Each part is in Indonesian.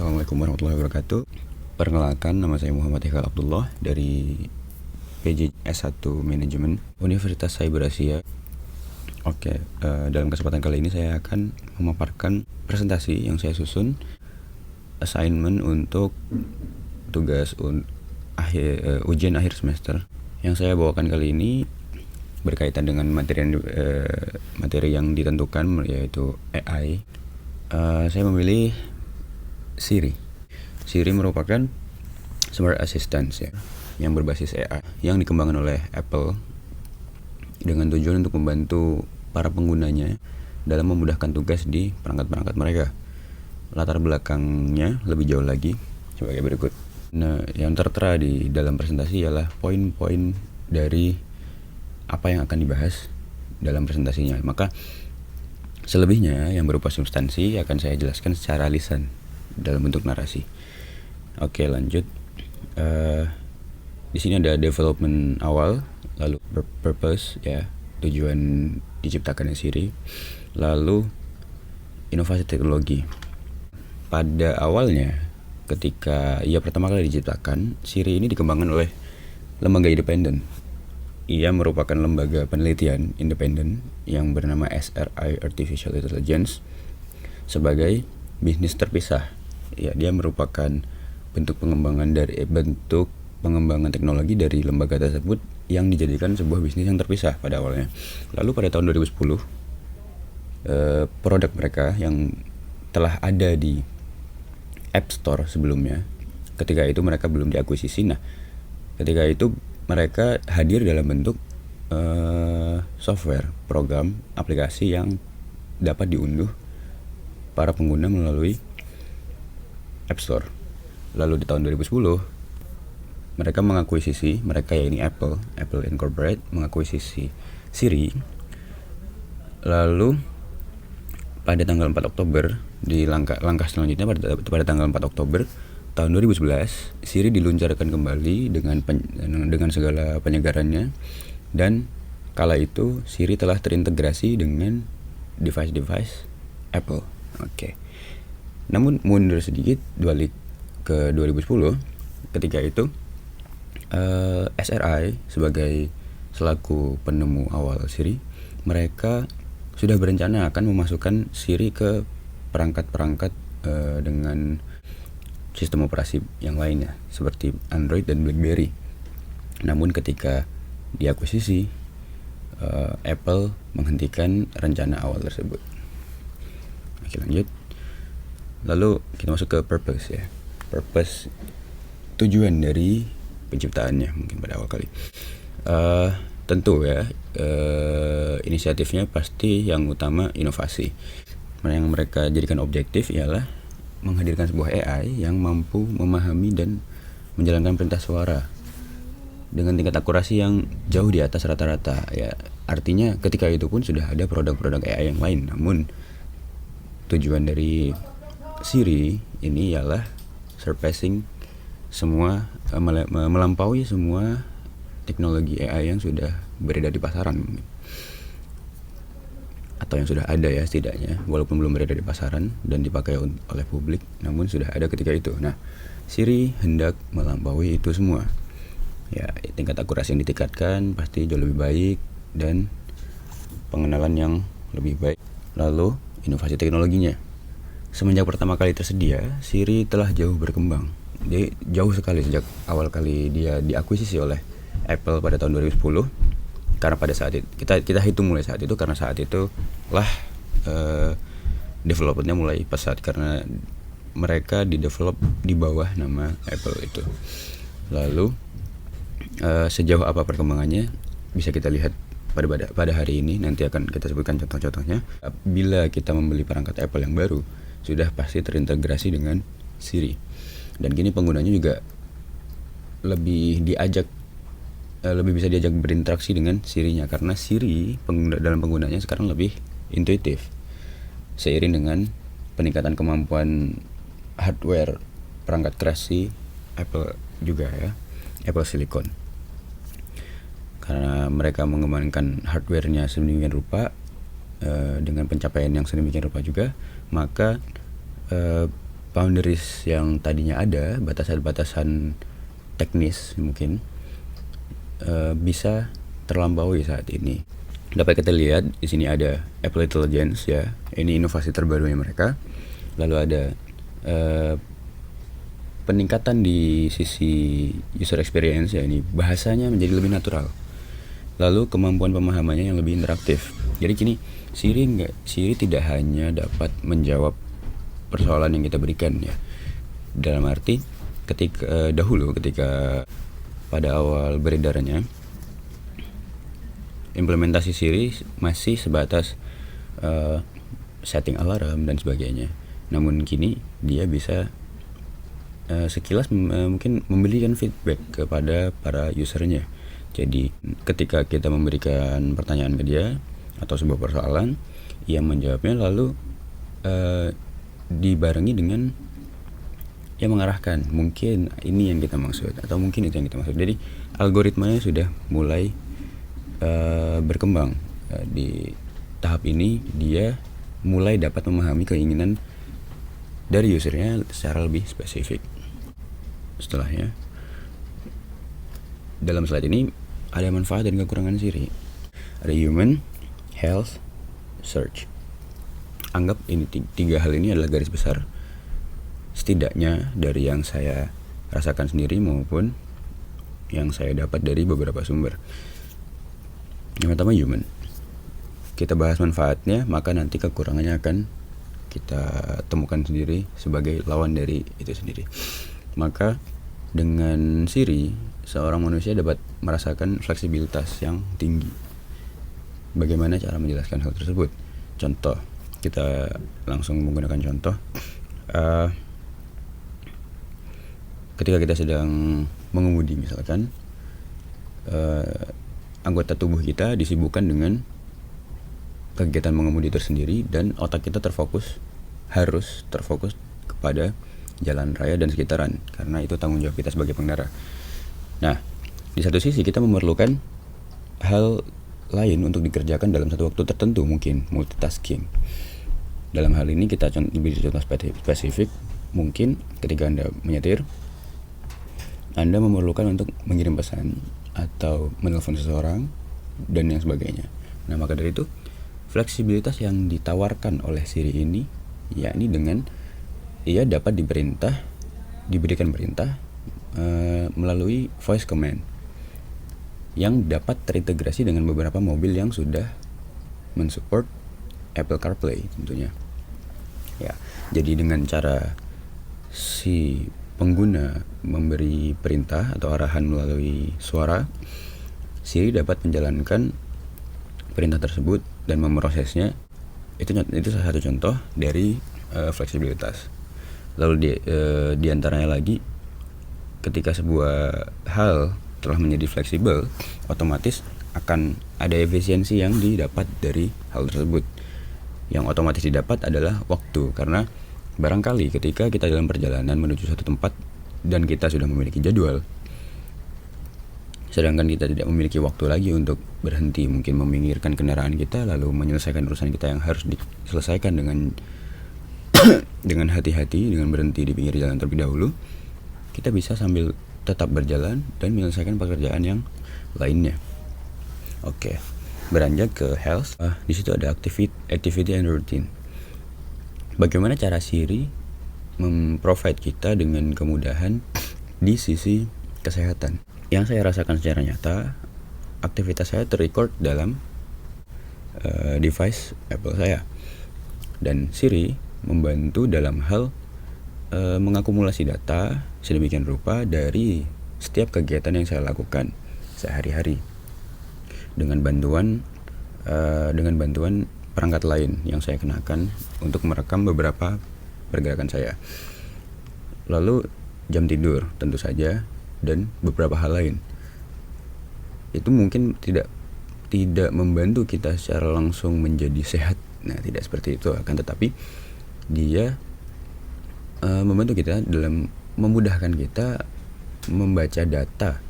Assalamualaikum warahmatullahi wabarakatuh. Perkenalkan, nama saya Muhammad Iqbal Abdullah dari PJ S1 Manajemen Universitas Cyber Asia. Dalam kesempatan kali ini saya akan memaparkan presentasi yang saya susun, assignment untuk tugas ujian akhir semester. Yang saya bawakan kali ini berkaitan dengan materi yang ditentukan, yaitu AI. Saya memilih Siri. Siri merupakan smart assistant yang berbasis AI yang dikembangkan oleh Apple dengan tujuan untuk membantu para penggunanya dalam memudahkan tugas di perangkat-perangkat mereka. Latar belakangnya lebih jauh lagi sebagai berikut. Nah, yang tertera di dalam presentasi ialah poin-poin dari apa yang akan dibahas dalam presentasinya. Maka selebihnya yang berupa substansi akan saya jelaskan secara lisan dalam bentuk narasi. Oke, lanjut. Di sini ada development awal, lalu purpose, tujuan diciptakannya Siri, lalu inovasi teknologi. Pada awalnya, ketika ia pertama kali diciptakan, Siri ini dikembangkan oleh lembaga independen. Ia merupakan lembaga penelitian independen yang bernama SRI Artificial Intelligence sebagai bisnis terpisah. Dia merupakan bentuk pengembangan teknologi dari lembaga tersebut yang dijadikan sebuah bisnis yang terpisah pada awalnya. Lalu pada tahun 2010, produk mereka yang telah ada di App Store sebelumnya, ketika itu mereka belum diakuisisi. Nah, ketika itu mereka hadir dalam bentuk software, program, aplikasi yang dapat diunduh para pengguna melalui App Store. Lalu di tahun 2010 mereka mengakuisisi, Apple Incorporate mengakuisisi Siri. Lalu pada tanggal 4 Oktober di langkah selanjutnya pada tanggal 4 Oktober tahun 2011 Siri diluncurkan kembali dengan segala penyegarannya, dan kala itu Siri telah terintegrasi dengan device Apple. Namun mundur sedikit, balik ke 2010, ketika itu SRI selaku penemu awal Siri, mereka sudah berencana akan memasukkan Siri ke perangkat-perangkat dengan sistem operasi yang lainnya seperti Android dan BlackBerry. Namun ketika diakuisisi, Apple menghentikan rencana awal tersebut. Oke, lanjut. Lalu kita masuk ke purpose. Purpose, tujuan dari penciptaannya mungkin pada awal kali. Tentu inisiatifnya pasti yang utama inovasi. Yang mereka jadikan objektif ialah menghadirkan sebuah AI yang mampu memahami dan menjalankan perintah suara dengan tingkat akurasi yang jauh di atas rata-rata. Artinya ketika itu pun sudah ada produk-produk AI yang lain. Namun tujuan dari Siri ini ialah surpassing semua, melampaui semua teknologi AI yang sudah beredar di pasaran, atau yang sudah ada setidaknya, walaupun belum beredar di pasaran dan dipakai oleh publik, namun sudah ada ketika itu. Nah, Siri hendak melampaui itu semua. Tingkat akurasi yang ditingkatkan pasti jauh lebih baik dan pengenalan yang lebih baik. Lalu inovasi teknologinya. Semenjak pertama kali tersedia, Siri telah jauh berkembang. Dia jauh sekali sejak awal kali dia diakuisisi oleh Apple pada tahun 2010. Karena pada saat itu kita hitung mulai saat itu, karena saat itu lah developmentnya mulai pesat karena mereka didevelop di bawah nama Apple itu. Lalu sejauh apa perkembangannya bisa kita lihat pada hari ini. Nanti akan kita sebutkan contoh-contohnya. Bila kita membeli perangkat Apple yang baru, sudah pasti terintegrasi dengan Siri, dan kini penggunanya juga lebih bisa diajak berinteraksi dengan Sirinya, karena Siri dalam penggunanya sekarang lebih intuitif seiring dengan peningkatan kemampuan hardware perangkat kreasi Apple juga, Apple Silicon. Karena mereka mengembangkan hardware-nya sedemikian rupa dengan pencapaian yang sedemikian rupa juga, maka boundaries yang tadinya ada, batasan-batasan teknis mungkin bisa terlampaui saat ini. Dapat kita lihat di sini ada Apple Intelligence ya, ini inovasi terbarunya mereka. Lalu ada peningkatan di sisi user experience ya, ini bahasanya menjadi lebih natural. Lalu kemampuan pemahamannya yang lebih interaktif. Jadi gini, Siri tidak hanya dapat menjawab persoalan yang kita berikan ya. Dalam arti ketika pada awal beredarannya implementasi Siri masih sebatas setting alarm dan sebagainya. Namun kini dia bisa sekilas mungkin memberikan feedback kepada para usernya. Jadi ketika kita memberikan pertanyaan ke dia atau sebuah persoalan, ia menjawabnya lalu dibarengi dengan yang mengarahkan, mungkin ini yang kita maksud atau mungkin itu yang kita maksud. Jadi algoritmanya sudah mulai berkembang. Di tahap ini dia mulai dapat memahami keinginan dari usernya secara lebih spesifik. Setelahnya, dalam slide ini ada manfaat dan kekurangan Siri. Ada human, health, search. Anggap ini tiga hal ini adalah garis besar, setidaknya dari yang saya rasakan sendiri maupun yang saya dapat dari beberapa sumber. Yang pertama human. Kita bahas manfaatnya, maka nanti kekurangannya akan kita temukan sendiri sebagai lawan dari itu sendiri. Maka dengan Siri, seorang manusia dapat merasakan fleksibilitas yang tinggi. Bagaimana cara menjelaskan hal tersebut? Contoh, kita langsung menggunakan contoh. Ketika kita sedang mengemudi misalkan, anggota tubuh kita disibukkan dengan kegiatan mengemudi tersendiri dan otak kita harus terfokus kepada jalan raya dan sekitaran, karena itu tanggung jawab kita sebagai pengendara. Nah, di satu sisi kita memerlukan hal lain untuk dikerjakan dalam satu waktu tertentu, mungkin multitasking. Dalam hal ini kita beri contoh spesifik, mungkin ketika Anda menyetir, Anda memerlukan untuk mengirim pesan atau menelpon seseorang dan yang sebagainya. Nah, maka dari itu fleksibilitas yang ditawarkan oleh Siri ini, yakni dengan ia dapat diberikan perintah melalui voice command yang dapat terintegrasi dengan beberapa mobil yang sudah mensupport Apple CarPlay tentunya. Ya, jadi dengan cara si pengguna memberi perintah atau arahan melalui suara, Siri dapat menjalankan perintah tersebut dan memprosesnya. Itu salah satu contoh dari fleksibilitas. Lalu di antaranya lagi, ketika sebuah hal telah menjadi fleksibel, otomatis akan ada efisiensi yang didapat dari hal tersebut. Yang otomatis didapat adalah waktu, karena barangkali ketika kita dalam perjalanan menuju suatu tempat dan kita sudah memiliki jadwal, sedangkan kita tidak memiliki waktu lagi untuk berhenti, mungkin meminggirkan kendaraan kita lalu menyelesaikan urusan kita yang harus diselesaikan dengan hati-hati, dengan berhenti di pinggir jalan terlebih dahulu, kita bisa sambil tetap berjalan dan menyelesaikan pekerjaan yang lainnya. Oke, beranjak ke health. Di situ ada activity and routine. Bagaimana cara Siri memprovide kita dengan kemudahan di sisi kesehatan? Yang saya rasakan secara nyata, aktivitas saya terrecord dalam device Apple saya, dan Siri membantu dalam hal mengakumulasi data sedemikian rupa dari setiap kegiatan yang saya lakukan sehari-hari dengan bantuan perangkat lain yang saya kenakan untuk merekam beberapa pergerakan saya. Lalu jam tidur tentu saja, dan beberapa hal lain. Itu mungkin tidak membantu kita secara langsung menjadi sehat. Nah, tidak seperti itu, akan tetapi dia membantu kita dalam memudahkan kita membaca data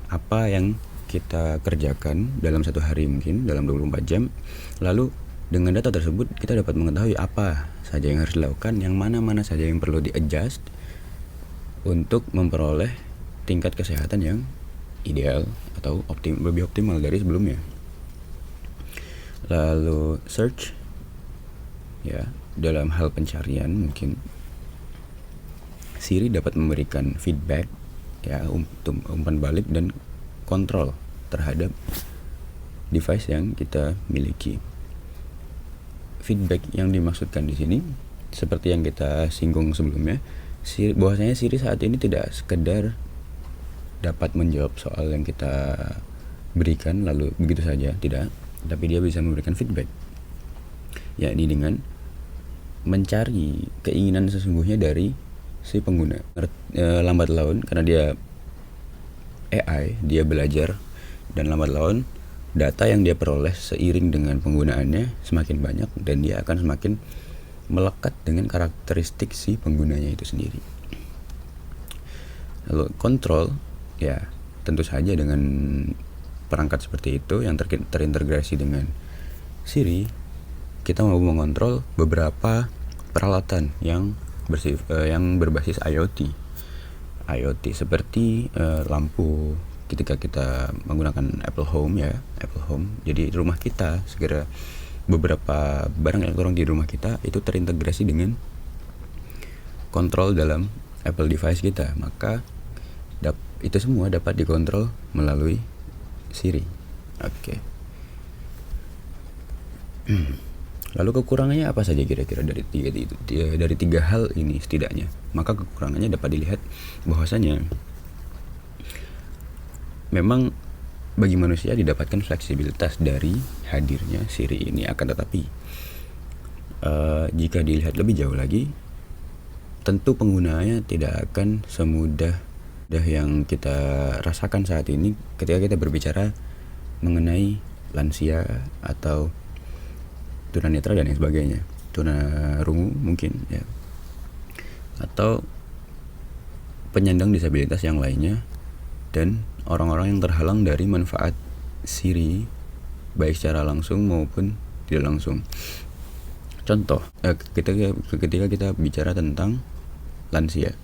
apa yang kita kerjakan dalam satu hari, mungkin dalam 24 jam, lalu Dengan data tersebut kita dapat mengetahui apa saja yang harus dilakukan, yang mana-mana saja yang perlu di-adjust untuk memperoleh tingkat kesehatan yang ideal atau lebih optimal dari sebelumnya. Lalu search, ya, dalam hal pencarian mungkin Siri dapat memberikan feedback, ya, umpan balik dan kontrol terhadap device yang kita miliki. Feedback yang dimaksudkan di sini seperti yang kita singgung sebelumnya, bahwasanya Siri saat ini tidak sekedar dapat menjawab soal yang kita berikan lalu begitu saja, tidak, tapi dia bisa memberikan feedback, yakni dengan mencari keinginan sesungguhnya dari si pengguna. Lambat laun, karena dia AI, dia belajar, dan lambat laun data yang dia peroleh seiring dengan penggunaannya semakin banyak, dan dia akan semakin melekat dengan karakteristik si penggunanya itu sendiri. Lalu kontrol, ya tentu saja dengan perangkat seperti itu yang terintegrasi dengan Siri, kita mau mengontrol beberapa peralatan yang berbasis IoT seperti lampu ketika kita menggunakan Apple Home, ya, Apple Home. Jadi rumah kita segera beberapa barang elektronik di rumah kita itu terintegrasi dengan kontrol dalam Apple device kita, maka itu semua dapat dikontrol melalui Siri. Oke. Lalu kekurangannya apa saja kira-kira dari tiga hal ini setidaknya? Maka kekurangannya dapat dilihat bahwasanya memang bagi manusia didapatkan fleksibilitas dari hadirnya Siri ini, akan tetapi jika dilihat lebih jauh lagi, tentu penggunaannya tidak akan semudah yang kita rasakan saat ini ketika kita berbicara mengenai lansia atau tunanetra dan lain sebagainya, tunarungu mungkin, ya, atau penyandang disabilitas yang lainnya, dan orang-orang yang terhalang dari manfaat Siri baik secara langsung maupun tidak langsung. Contoh, ketika kita bicara tentang lansia,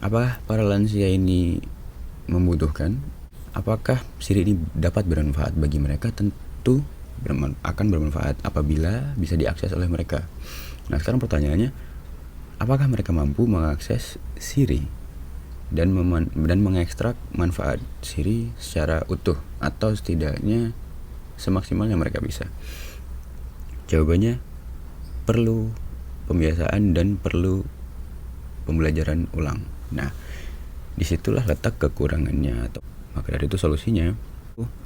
apakah para lansia ini membutuhkan? Apakah Siri ini dapat bermanfaat bagi mereka? Tentu akan bermanfaat apabila bisa diakses oleh mereka. Nah, sekarang pertanyaannya, apakah mereka mampu mengakses Siri dan mengekstrak manfaat Siri secara utuh, atau setidaknya semaksimal yang mereka bisa? Jawabannya perlu pembiasaan dan perlu pembelajaran ulang. Nah, disitulah letak kekurangannya. Maka dari itu solusinya,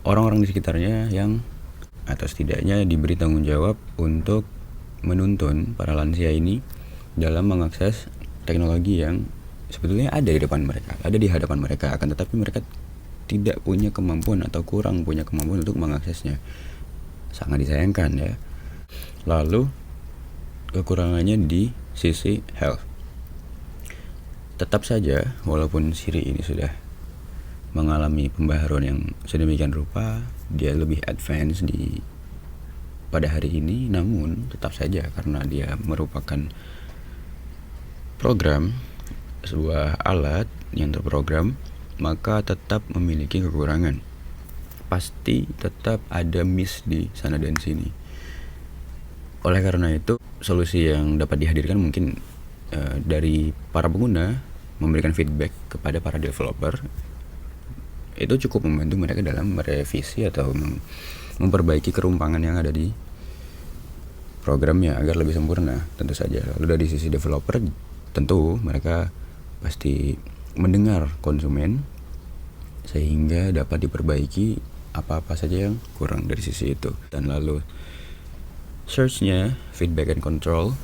orang-orang di sekitarnya yang atau setidaknya diberi tanggung jawab untuk menuntun para lansia ini dalam mengakses teknologi yang sebetulnya ada di hadapan mereka, akan tetapi mereka tidak punya kemampuan atau kurang punya kemampuan untuk mengaksesnya. Sangat disayangkan, ya. Lalu kekurangannya di sisi health. Tetap saja walaupun Siri ini sudah mengalami pembaharuan yang sedemikian rupa, dia lebih advance pada hari ini, namun tetap saja karena dia merupakan program, sebuah alat yang terprogram, maka tetap memiliki kekurangan. Pasti tetap ada miss di sana dan sini. Oleh karena itu, solusi yang dapat dihadirkan mungkin dari para pengguna memberikan feedback kepada para developer, itu cukup membantu mereka dalam merevisi atau memperbaiki kerumpangan yang ada di programnya agar lebih sempurna, tentu saja. Lalu dari sisi developer, tentu mereka pasti mendengar konsumen sehingga dapat diperbaiki apa-apa saja yang kurang dari sisi itu. Dan lalu search-nya, feedback and control,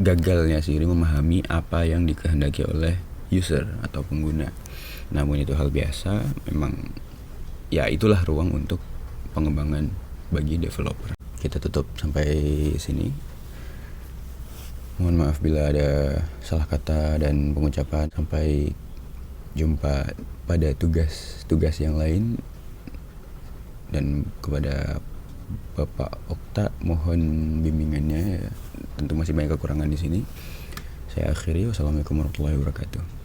gagalnya Siri memahami apa yang dikehendaki oleh user atau pengguna. Namun itu hal biasa, memang ya itulah ruang untuk pengembangan bagi developer. Kita tutup sampai sini. Mohon maaf bila ada salah kata dan pengucapan. Sampai jumpa pada tugas yang lain, dan kepada Bapak Okta, mohon bimbingannya ya. Tentu masih banyak kekurangan di sini. Saya akhiri, wassalamualaikum warahmatullahi wabarakatuh.